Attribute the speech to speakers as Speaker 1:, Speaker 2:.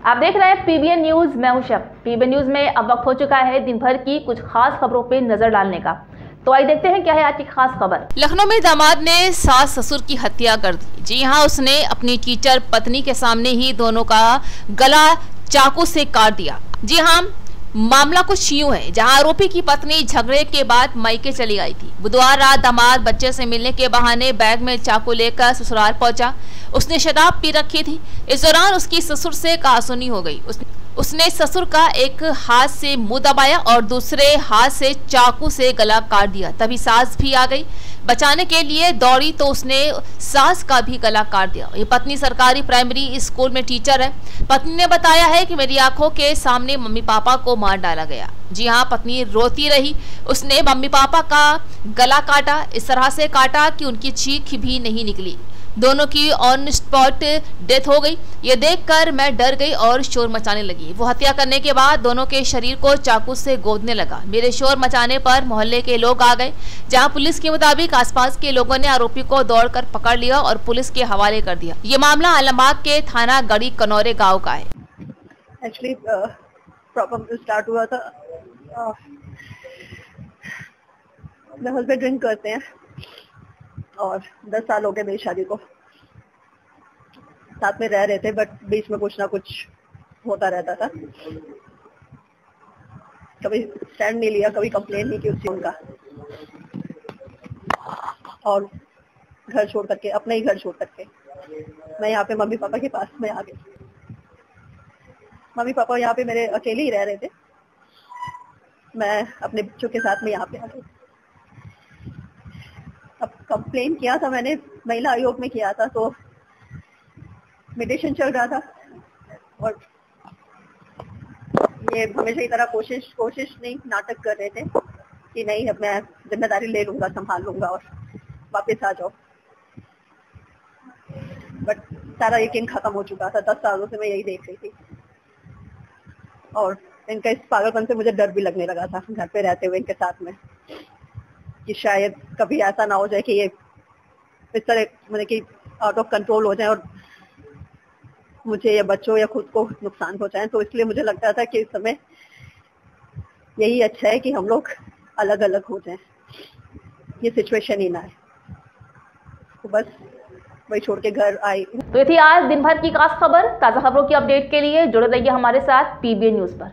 Speaker 1: आप देख रहे हैं पीबीएन न्यूज। मैं हूं शब। पीबीएन न्यूज में अब वक्त हो चुका है दिन भर की कुछ खास खबरों पे नजर डालने का। तो आइए देखते हैं क्या है आज की खास खबर।
Speaker 2: लखनऊ में दामाद ने सास ससुर की हत्या कर दी। जी हां, उसने अपनी टीचर पत्नी के सामने ही दोनों का गला चाकू से काट दिया। जी हां, मामला कुछ यूं है, जहां आरोपी की पत्नी झगड़े के बाद मायके चली गई थी। बुधवार रात दामाद बच्चे से मिलने के बहाने बैग में चाकू लेकर ससुराल पहुंचा। उसने शराब पी रखी थी। इस दौरान उसकी ससुर से कहासुनी हो गई। उसने ससुर का एक हाथ से मुंह दबाया और दूसरे हाथ से चाकू से गला काट दिया। तभी सास भी आ गई, बचाने के लिए दौड़ी तो उसने सास का भी गला काट दिया। ये पत्नी सरकारी प्राइमरी स्कूल में टीचर है। पत्नी ने बताया है कि मेरी आंखों के सामने मम्मी पापा को मार डाला गया। जी हाँ, पत्नी रोती रही। उसने मम्मी पापा का गला काटा, इस तरह से काटा कि उनकी चीख भी नहीं निकली। दोनों की ऑन स्पॉट डेथ हो गई। ये देखकर मैं डर गई और शोर मचाने लगी। वो हत्या करने के बाद दोनों के शरीर को चाकू से गोदने लगा। मेरे शोर मचाने पर मोहल्ले के लोग आ गए, जहां पुलिस के मुताबिक आसपास के लोगों ने आरोपी को दौड़कर पकड़ लिया और पुलिस के हवाले कर दिया। ये मामला आलमबाग के थाना गढ़ी कनौरे गाँव का है।
Speaker 3: एक्चुअली प्रॉब्लम स्टार्ट हुआ था, मेरे हस्बैंड ड्रिंक करते हैं और 10 साल हो गए मेरी शादी को। साथ में रह रहे थे, बट बीच में कुछ ना कुछ होता रहता था। कभी स्टैंड नहीं लिया, कभी कंप्लेन नहीं की उससे उनका, और घर छोड़ करके, अपना ही घर छोड़ करके मैं यहाँ पे मम्मी पापा के पास में आ गई। मम्मी पापा यहाँ पे मेरे अकेले ही रह रहे थे। मैं अपने बच्चों के साथ में यहाँ पे आ गई। अब कंप्लेन किया था मैंने, महिला आयोग में किया था, तो मेडिटेशन चल रहा था और ये हमेशा की तरह कोशिश नहीं, नाटक कर रहे थे कि नहीं, अब मैं जिम्मेदारी ले लूंगा, संभाल लूंगा और वापस आ जाओ। बट सारा यकीन खत्म हो चुका था। 10 सालों से मैं यही देख रही थी और इनका इस पागलपन से मुझे डर भी लगने लगा था घर पे रहते हुए इनके साथ में, कि शायद कभी ऐसा ना हो जाए कि ये इस तरह मतलब कि आउट ऑफ कंट्रोल हो जाए और मुझे या बच्चों या खुद को नुकसान पहुंचाए। तो इसलिए मुझे लगता था कि इस समय यही अच्छा है कि हम लोग अलग अलग हो जाएं, ये सिचुएशन ही ना है। तो बस वही छोड़ के घर आई।
Speaker 1: तो ये थी आज दिन भर की खास खबर। ताजा खबरों की अपडेट के लिए जुड़े रहिए हमारे साथ पीबीएन न्यूज पर।